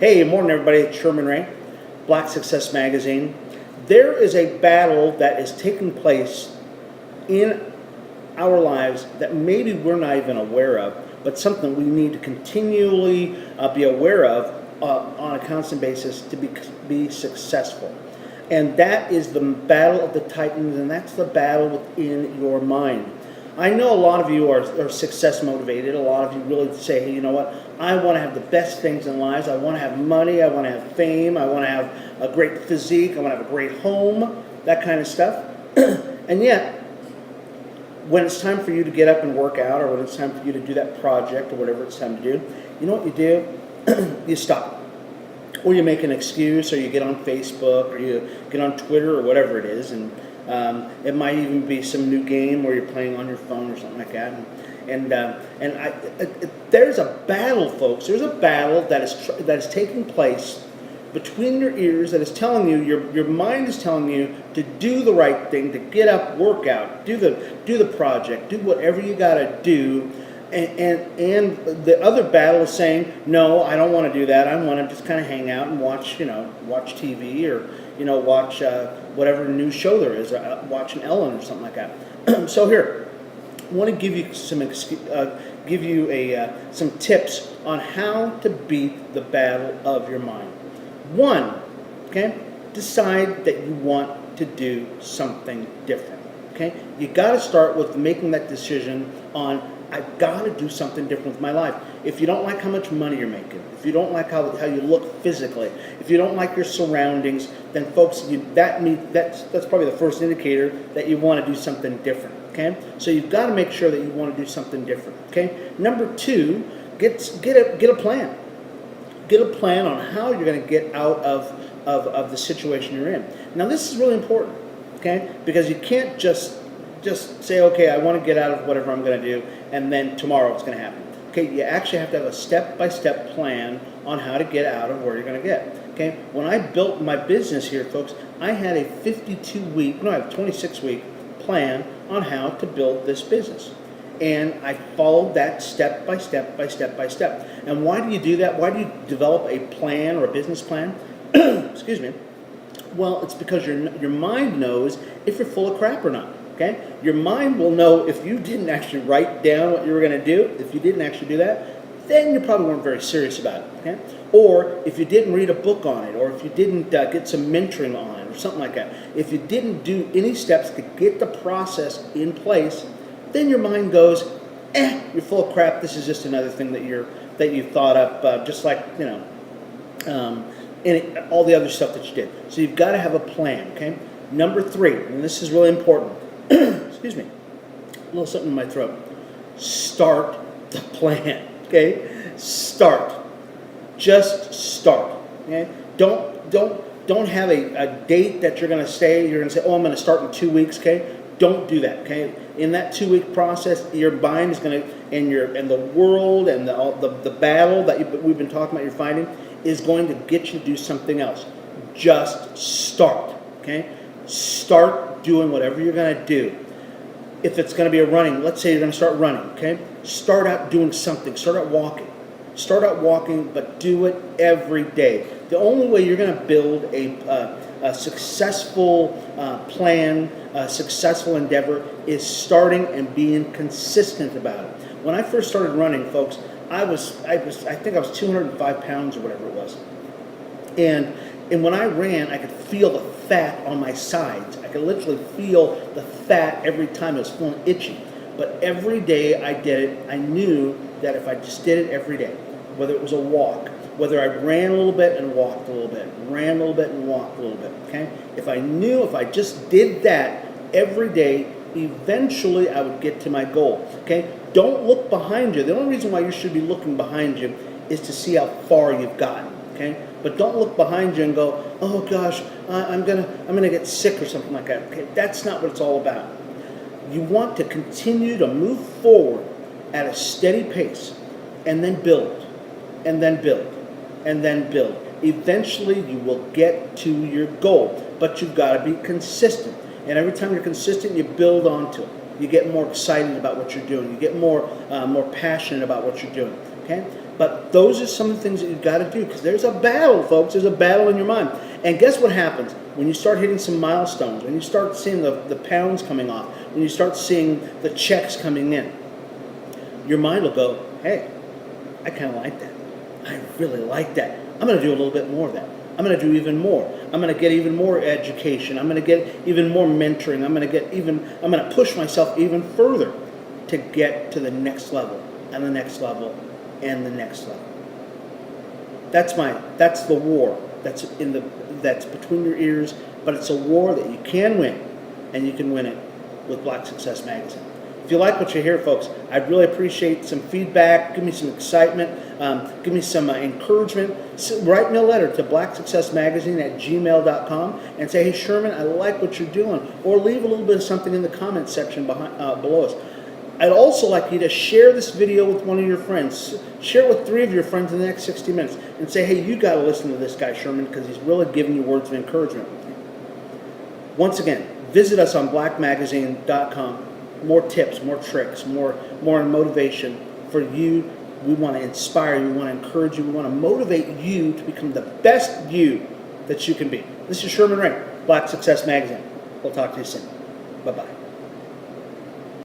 Hey, morning everybody, it's Sherman Ray, Black Success Magazine. There is a battle that is taking place in our lives that maybe we're not even aware of, but something we need to continually be aware of on a constant basis to be successful. And that is the battle of the Titans, and that's the battle within your mind. I know a lot of you are success motivated. A lot of you really say, hey, you know what? I want to have the best things in lives. I want to have money. I want to have fame. I want to have a great physique. I want to have a great home, that kind of stuff. And yet, when it's time for you to get up and work out, or when it's time for you to do that project, or whatever it's time to do, you know what you do? You stop. Or you make an excuse, or you get on Facebook, or you get on Twitter, or whatever it is, and it might even be some new game where you're playing on your phone or something like that. There's a battle, folks. There's a battle that is taking place between your ears that is telling you, your mind is telling you to do the right thing, to get up, work out, do the project, do whatever you got to do. And the other battle is saying, no, I don't want to do that. I want to just kind of hang out and watch TV, or watch whatever new show there is, watch an Ellen or something like that. So here, I want to give you some tips on how to beat the battle of your mind. One, okay, decide that you want to do something different. Okay, you got to start with making that decision on, I've got to do something different with my life. If you don't like how much money you're making, if you don't like how you look physically, if you don't like your surroundings, then folks, that's probably the first indicator that you want to do something different. Okay, so you've got to make sure that you want to do something different. Okay, number two, get a plan. Get a plan on how you're going to get out of the situation you're in. Now, this is really important. Okay, because you can't just say, okay, I want to get out of whatever I'm going to do, and then tomorrow it's going to happen. Okay, you actually have to have a step-by-step plan on how to get out of where you're going to get. Okay, when I built my business here, folks, I had a 26-week plan on how to build this business. And I followed that step by step. And why do you do that? Why do you develop a plan or a business plan? Excuse me. Well, it's because your mind knows if you're full of crap or not. Okay? Your mind will know if you didn't actually write down what you were going to do. If you didn't actually do that, then you probably weren't very serious about it. Okay? Or if you didn't read a book on it, or if you didn't get some mentoring on it, or something like that. If you didn't do any steps to get the process in place, then your mind goes, you're full of crap. This is just another thing that you thought up, just like all the other stuff that you did. So you've got to have a plan. Okay. Number three, and this is really important. Excuse me, a little something in my throat. Start the plan. Okay. Start. Just start. Okay. Don't have a date that you're going to say. You're going to say, oh, I'm going to start in 2 weeks. Okay. Don't do that, okay? In that 2-week process, your mind is going to, and the world and the battle that we've been talking about, you're fighting, is going to get you to do something else. Just start, okay? Start doing whatever you're going to do. If it's going to be a running, let's say you're going to start running, okay? Start out doing something. Start out walking. Start out walking, but do it every day. The only way you're going to build a successful plan, a successful endeavor, is starting and being consistent about it. When I first started running, folks, I think I was 205 pounds or whatever it was. And when I ran, I could feel the fat on my sides. I could literally feel the fat every time. It was feeling itchy. But every day I did it, I knew that if I just did it every day, whether it was a walk, whether I ran a little bit and walked a little bit, ran a little bit and walked a little bit, okay? If I just did that every day, eventually I would get to my goal, okay? Don't look behind you. The only reason why you should be looking behind you is to see how far you've gotten, okay? But don't look behind you and go, oh gosh, I'm gonna get sick or something like that. Okay, that's not what it's all about. You want to continue to move forward at a steady pace, and then build, and then build, and then build. Eventually, you will get to your goal, but you've got to be consistent. And every time you're consistent, you build onto it. You get more excited about what you're doing. You get more passionate about what you're doing. Okay? But those are some of the things that you've got to do, because there's a battle, folks. There's a battle in your mind. And guess what happens? When you start hitting some milestones, when you start seeing the pounds coming off, when you start seeing the checks coming in, your mind will go, hey, I kind of like that. I really like that. I'm going to do a little bit more of that. I'm going to do even more. I'm going to get even more education. I'm going to get even more mentoring. I'm going to push myself even further to get to the next level and the next level and the next level. That's the war that's between your ears, but it's a war that you can win, and you can win it with Black Success Magazine. If you like what you hear, folks, I'd really appreciate some feedback. Give me some excitement. Give me some encouragement. Write me a letter to blacksuccessmagazine@gmail.com and say, hey, Sherman, I like what you're doing. Or leave a little bit of something in the comments section below us. I'd also like you to share this video with one of your friends. Share it with 3 of your friends in the next 60 minutes and say, hey, you got to listen to this guy, Sherman, because he's really giving you words of encouragement. Once again, visit us on blackmagazine.com. More tips, more tricks, more motivation for you. We want to inspire you. We want to encourage you. We want to motivate you to become the best you that you can be. This is Sherman Ray, Black Success Magazine. We'll talk to you soon. Bye-bye.